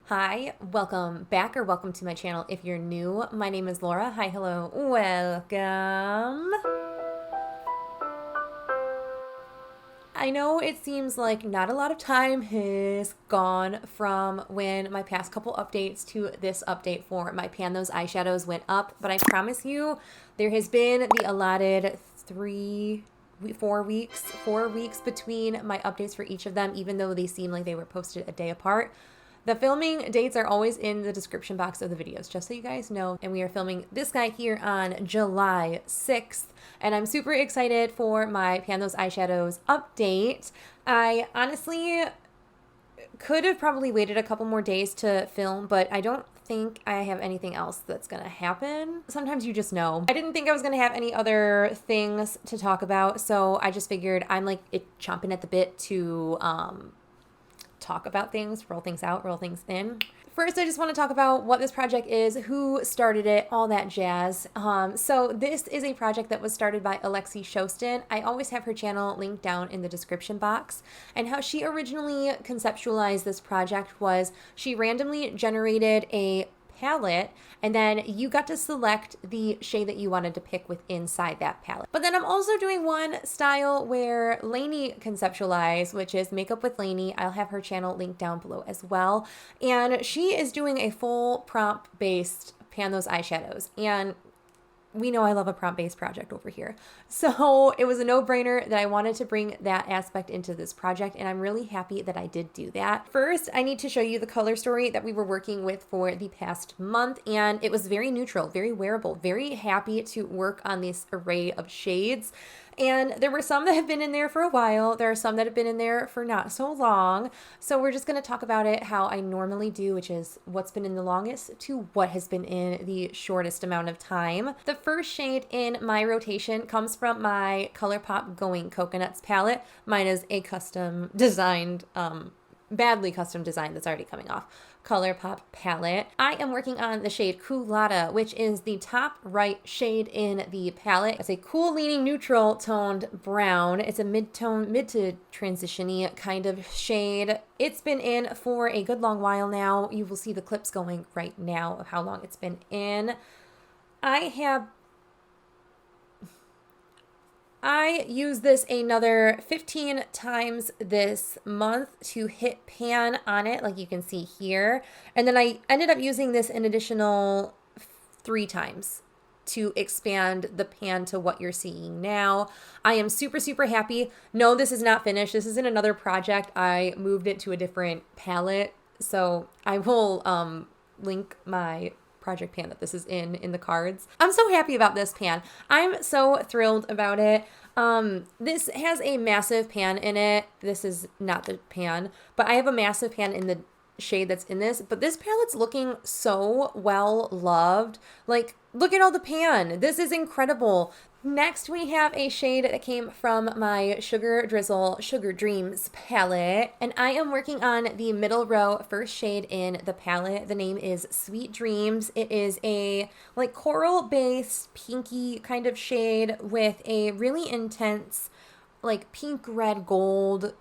Hi, welcome back or welcome to my channel. If you're new, my name is Laura. Hi, hello, welcome. I know it seems like not a lot of time has gone from when my past couple updates to this update for my Pan Those Eyeshadows went up, but I promise you there has been the allotted 4 weeks between my updates for each of them, even though they seem like they were posted a day apart. The filming dates are always in the description box of the videos, just so you guys know. And we are filming this guy here on July 6th. And I'm super excited for my Pan Those Eyeshadows update. I honestly could have probably waited a couple more days to film, but I don't think I have anything else that's gonna happen. Sometimes you just know. I didn't think I was gonna have any other things to talk about, so I just figured I'm like chomping at the bit to talk about things, roll things out, roll things in. First, I just want to talk about what this project is, who started it, all that jazz. So this is a project that was started by Alexi Shostin. I always have her channel linked down in the description box. And how she originally conceptualized this project was she randomly generated a palette, and then you got to select the shade that you wanted to pick with inside that palette. But then I'm also doing one style where Lainey conceptualized, which is Makeup with Lainey. I'll have her channel linked down below as well. And she is doing a full prompt-based Pan Those Eyeshadows. And we know I love a prompt-based project over here. So it was a no-brainer that I wanted to bring that aspect into this project, and I'm really happy that I did do that. First, I need to show you the color story that we were working with for the past month, and it was very neutral, very wearable, very happy to work on this array of shades. And there were some that have been in there for a while. There are some that have been in there for not so long. So we're just going to talk about it how I normally do, which is what's been in the longest to what has been in the shortest amount of time. The first shade in my rotation comes from my ColourPop Going Coconuts palette. Mine is a custom designed, badly custom design that's already coming off ColourPop palette. I am working on the shade 𝙍𝙚𝙘𝙚, which is the top right shade in the palette. It's a cool leaning neutral toned brown. It's a mid to transition-y kind of shade. It's been in for a good long while now. You will see the clips going right now of how long it's been in. I used this another 15 times this month to hit pan on it, like you can see here. And then I ended up using this an additional 3 times to expand the pan to what you're seeing now. I am super, super happy. No, this is not finished. This is in another project. I moved it to a different palette. So I will link my project pan that this is in the cards. I'm so happy about this pan. I'm so thrilled about it. This has a massive pan in it. This is not the pan, but I have a massive pan in the shade that's in this, but this palette's looking so well loved. Like, look at all the pan. This is incredible. Next, we have a shade that came from my Sugar Drizzle Sugar Dreams palette, and I am working on the middle row first shade in the palette. The name is Sweet Dreams. It is a like coral-based pinky kind of shade with a really intense like pink, red, gold,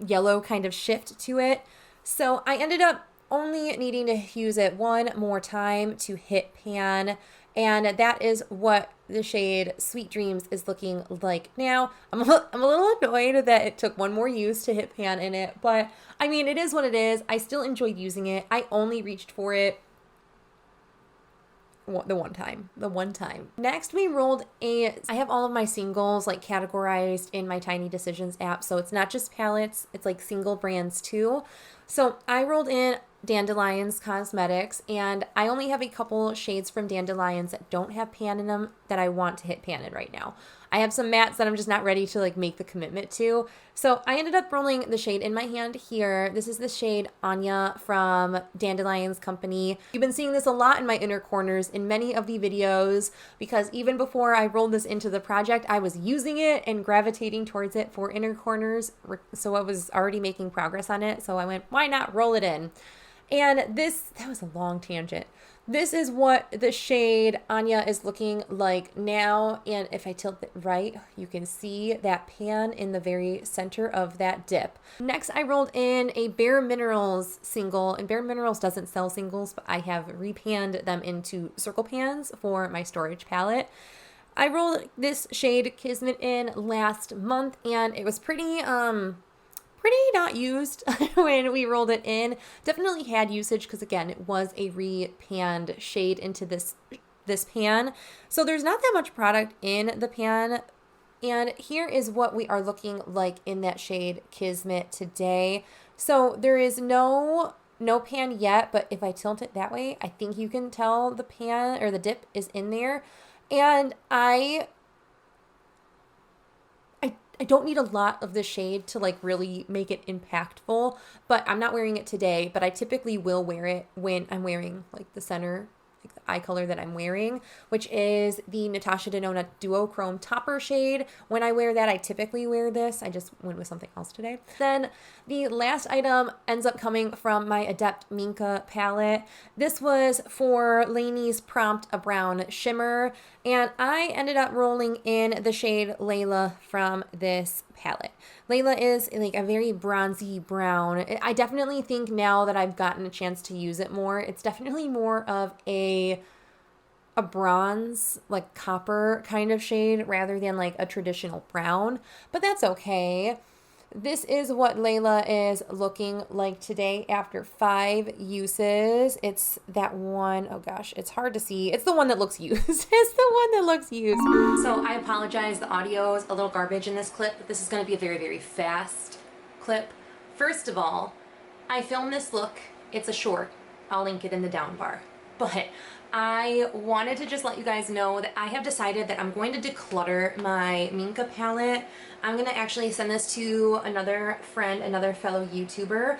yellow kind of shift to it. So I ended up only needing to use it one more time to hit pan, and that is what the shade Sweet Dreams is looking like now. I'm a little annoyed that it took one more use to hit pan in it, but I mean, it is what it is. I still enjoyed using it. I only reached for it the one time. Next, we rolled I have all of my singles like categorized in my Tiny Decisions app, so it's not just palettes, it's like single brands too. So I rolled in Dandelions Cosmetics, and I only have a couple shades from Dandelions that don't have pan in them that I want to hit pan in right now. I have some mattes that I'm just not ready to like make the commitment to. So I ended up rolling the shade in my hand here. This is the shade Anya from Dandelion's Company. You've been seeing this a lot in my inner corners in many of the videos, because even before I rolled this into the project, I was using it and gravitating towards it for inner corners. So I was already making progress on it. So I went, why not roll it in? And that was a long tangent. This is what the shade Anya is looking like now. And if I tilt it right, you can see that pan in the very center of that dip. Next, I rolled in a bareMinerals single, and bareMinerals doesn't sell singles, but I have repanned them into circle pans for my storage palette. I rolled this shade Kismet in last month, and it was pretty not used when we rolled it in. Definitely had usage because, again, it was a repanned shade into this pan. So there's not that much product in the pan. And here is what we are looking like in that shade Kismet today. So there is no pan yet, but if I tilt it that way, I think you can tell the pan or the dip is in there. And I don't need a lot of the shade to like really make it impactful, but I'm not wearing it today, but I typically will wear it when I'm wearing like the center, like the eye color that I'm wearing, which is the Natasha Denona Duochrome Topper shade. When I wear that, I typically wear this. I just went with something else today. Then the last item ends up coming from my Adept Minka palette. This was for Lainey's Prompt, a brown shimmer, and I ended up rolling in the shade Layla from this palette. Layla is like a very bronzy brown. I definitely think now that I've gotten a chance to use it more, it's definitely more of a bronze, like copper kind of shade rather than like a traditional brown, but that's okay. This is what Layla is looking like today after 5 uses. It's that one, oh gosh, it's hard to see. It's the one that looks used. It's the one that looks used. So I apologize, the audio is a little garbage in this clip, but this is going to be a very, very fast clip. First of all, I filmed this look. It's a short. I'll link it in the down bar. But I wanted to just let you guys know that I have decided that I'm going to declutter my Minka palette. I'm going to actually send this to another friend, another fellow YouTuber.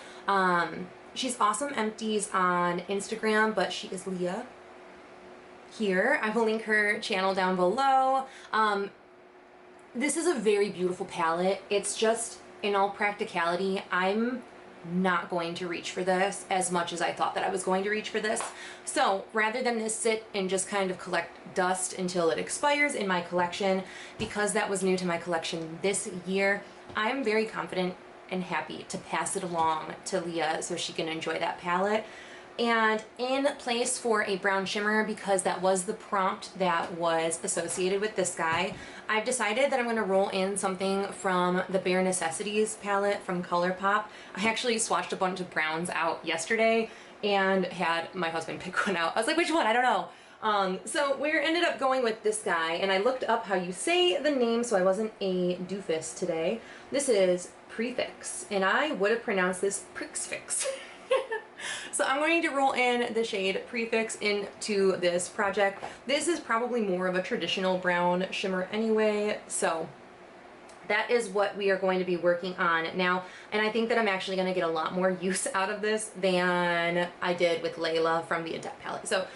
She's Awesome Empties on Instagram, but she is Leah here. I will link her channel down below. This is a very beautiful palette. It's just, in all practicality, I'm not going to reach for this as much as I thought that I was going to reach for this. So rather than this sit and just kind of collect dust until it expires in my collection, because that was new to my collection this year, I'm very confident and happy to pass it along to Leah so she can enjoy that palette. And in place for a brown shimmer, because that was the prompt that was associated with this guy, I've decided that I'm going to roll in something from the Bare Necessities palette from ColourPop. I actually swatched a bunch of browns out yesterday and had my husband pick one out. I was like, which one? I don't know. So we ended up going with this guy, and I looked up how you say the name so I wasn't a doofus today. This is Prefix, and I would have pronounced this Prixfix. So I'm going to roll in the shade Prefix into this project. This is probably more of a traditional brown shimmer anyway, so that is what we are going to be working on now. And I think that I'm actually going to get a lot more use out of this than I did with Layla from the Adept palette. So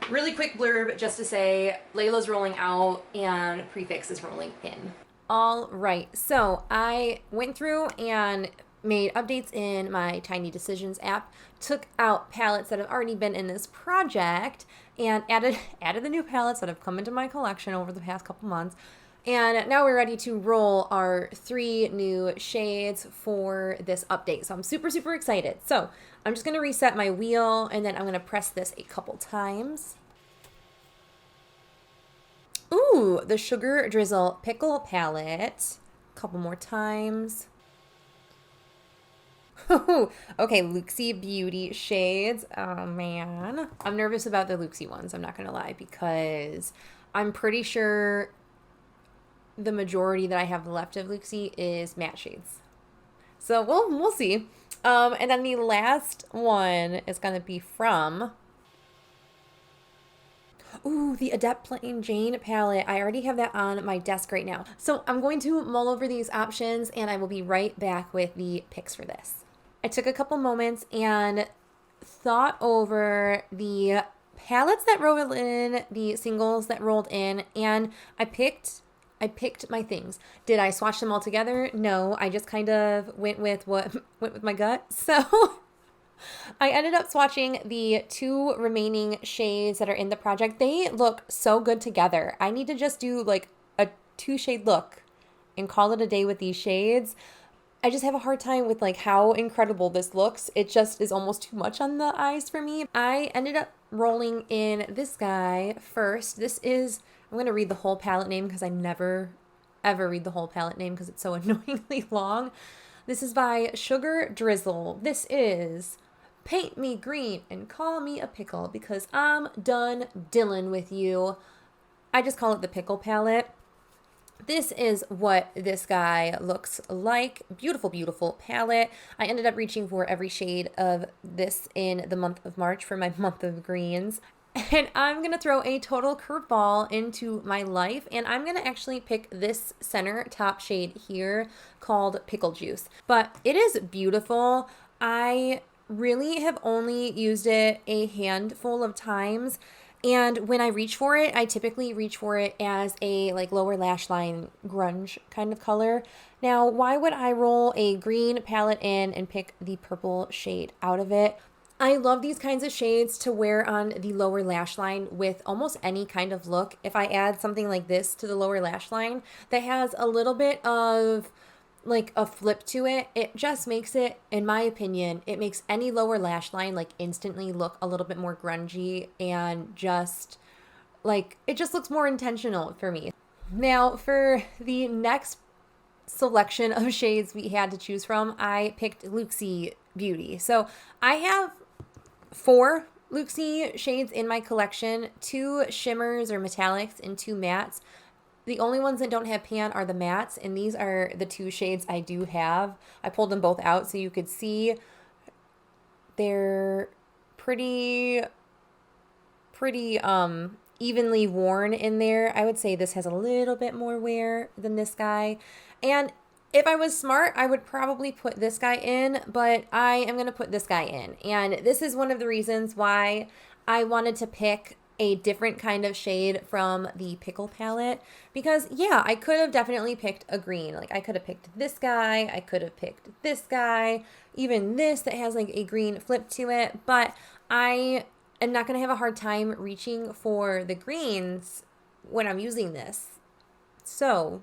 really quick blurb just to say Layla's rolling out and Prefix is rolling in. All right, so I went through and made updates in my Tiny Decisions app, took out palettes that have already been in this project, and added the new palettes that have come into my collection over the past couple months. And now we're ready to roll our 3 new shades for this update. So I'm super, super excited. So I'm just going to reset my wheel, and then I'm going to press this a couple times. Ooh, the Sugar Drizzle Pickle palette. A couple more times. Okay, Luxie Beauty shades. Oh man. I'm nervous about the Luxie ones, I'm not gonna lie, because I'm pretty sure the majority that I have left of Luxie is matte shades. So we'll see. And then the last one is gonna be from the Adept Plain Jane palette. I already have that on my desk right now. So I'm going to mull over these options and I will be right back with the picks for this. I took a couple moments and thought over the palettes that rolled in, the singles that rolled in, and I picked my things. Did I swatch them all together? No, I just kind of went with my gut. So I ended up swatching the 2 remaining shades that are in the project. They look so good together. I need to just do like a 2-shade look and call it a day with these shades. I just have a hard time with like how incredible this looks. It just is almost too much on the eyes for me. I ended up rolling in this guy first. This is, I'm going to read the whole palette name because I never ever read the whole palette name because it's so annoyingly long. This is by Sugar Drizzle. This is Paint Me Green and Call Me a Pickle because I'm done dealing with you. I just call it the Pickle palette. This is what this guy looks like. Beautiful, beautiful palette. I ended up reaching for every shade of this in the month of March for my month of greens. And I'm going to throw a total curveball into my life, and I'm going to actually pick this center top shade here called Pickle Juice. But it is beautiful. I really have only used it a handful of times, and when I reach for it, I typically reach for it as a like lower lash line grunge kind of color. Now, why would I roll a green palette in and pick the purple shade out of it? I love these kinds of shades to wear on the lower lash line with almost any kind of look. If I add something like this to the lower lash line that has a little bit of like a flip to it, it just makes it, in my opinion, it makes any lower lash line like instantly look a little bit more grungy and just like, it just looks more intentional for me. Now for the next selection of shades we had to choose from, I picked Luxie Beauty. So I have 4 Luxie shades in my collection, 2 shimmers or metallics and 2 mattes. The only ones that don't have pan are the mattes, and these are the 2 shades I do have. I pulled them both out so you could see. They're pretty evenly worn in there. I would say this has a little bit more wear than this guy. And if I was smart, I would probably put this guy in, but I am going to put this guy in. And this is one of the reasons why I wanted to pick a different kind of shade from the Pickle palette, because yeah, I could have definitely picked a green. Like I could have picked this guy, I could have picked this guy, even this that has like a green flip to it, but I am not going to have a hard time reaching for the greens when I'm using this. So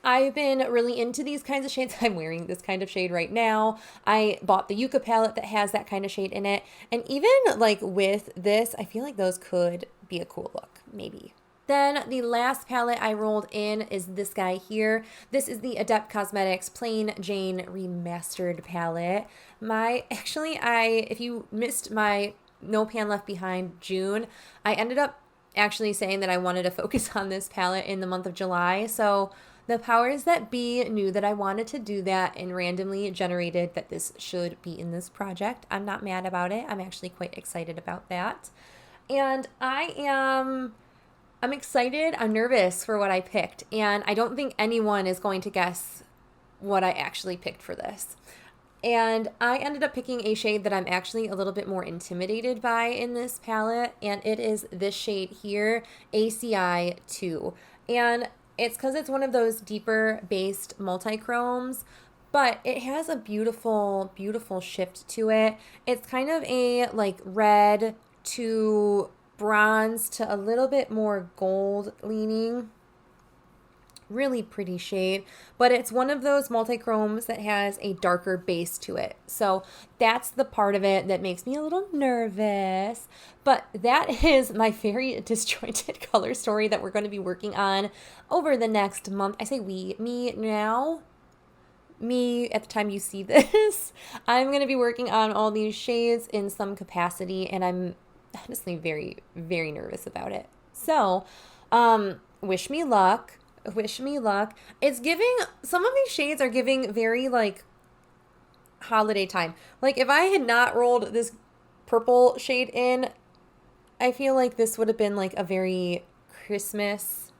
I've been really into these kinds of shades. I'm wearing this kind of shade right now. I bought the Yucca palette that has that kind of shade in it. And even like with this, I feel like those could be a cool look, maybe. Then the last palette I rolled in is this guy here. This is the Adept Cosmetics Plain Jane Remastered palette. If you missed my No Pan Left Behind June, I ended up actually saying that I wanted to focus on this palette in the month of July. So the powers that be knew that I wanted to do that and randomly generated that this should be in this project. I'm not mad about it. I'm actually quite excited about that. And I'm excited. I'm nervous for what I picked. And I don't think anyone is going to guess what I actually picked for this. And I ended up picking a shade that I'm actually a little bit more intimidated by in this palette. And it is this shade here, ACI 2. And it's because it's one of those deeper based multi-chromes, but it has a beautiful, beautiful shift to it. It's kind of a like red to bronze to a little bit more gold leaning. Really pretty shade, but it's one of those multi-chromes that has a darker base to it. So that's the part of it that makes me a little nervous. But that is my very disjointed color story that we're going to be working on over the next month. I say me now. Me at the time you see this. I'm going to be working on all these shades in some capacity, and I'm honestly very, very nervous about it. So, wish me luck. Wish me luck. It's giving, some of these shades are giving very like holiday time. Like if I had not rolled this purple shade in, I feel like this would have been like a very Christmas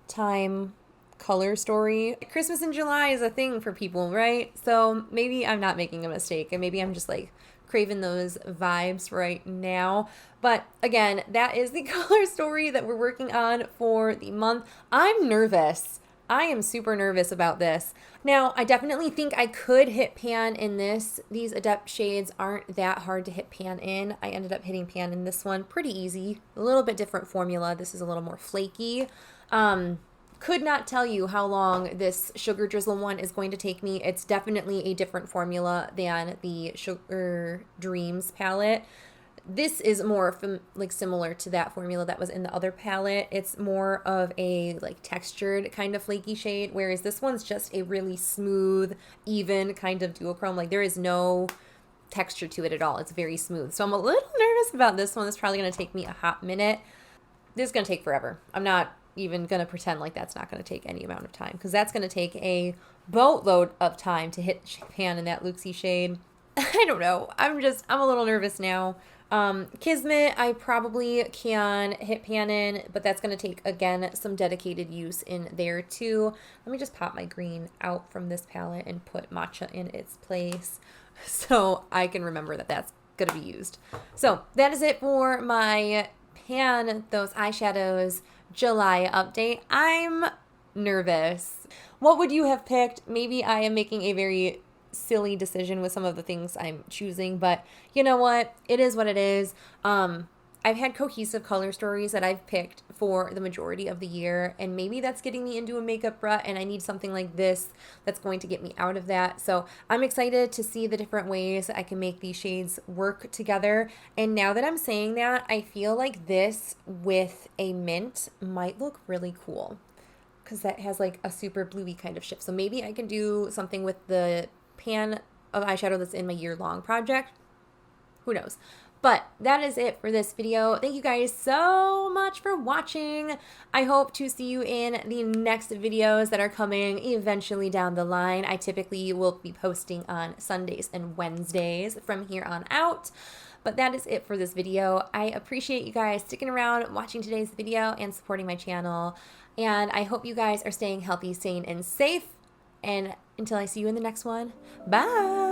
time color story. Christmas in July is a thing for people, right? So maybe I'm not making a mistake, and maybe I'm just like craving those vibes right now. But again, that is the color story that we're working on for the month. I'm nervous. I am super nervous about this. Now, I definitely think I could hit pan in this. These Adept shades aren't that hard to hit pan in. I ended up hitting pan in this one pretty easy. A little bit different formula. This is a little more flaky. Could not tell you how long this Sugar Drizzle one is going to take me. It's definitely a different formula than the Sugar Dreams palette. This is more like similar to that formula that was in the other palette. It's more of a like textured kind of flaky shade, whereas this one's just a really smooth, even kind of duochrome. Like there is no texture to it at all. It's very smooth. So I'm a little nervous about this one. It's probably going to take me a hot minute. This is going to take forever. I'm not even going to pretend like that's not going to take any amount of time, because that's going to take a boatload of time to hit pan in that Luxie shade. I don't know. I'm a little nervous now. Kismet, I probably can hit pan in, but that's going to take, again, some dedicated use in there too. Let me just pop my green out from this palette and put Matcha in its place so I can remember that that's going to be used. So that is it for my pan those eyeshadows July update. I'm nervous. What would you have picked? Maybe I am making a very silly decision with some of the things I'm choosing, but you know what? It is what it is. I've had cohesive color stories that I've picked for the majority of the year, and maybe that's getting me into a makeup rut, and I need something like this that's going to get me out of that. So I'm excited to see the different ways I can make these shades work together. And now that I'm saying that, I feel like this with a mint might look really cool, because that has like a super bluey kind of shift. So maybe I can do something with the pan of eyeshadow that's in my year-long project. Who knows? But that is it for this video. Thank you guys so much for watching. I hope to see you in the next videos that are coming eventually down the line. I typically will be posting on Sundays and Wednesdays from here on out. But that is it for this video. I appreciate you guys sticking around, watching today's video, and supporting my channel. And I hope you guys are staying healthy, sane, and safe. And until I see you in the next one, bye!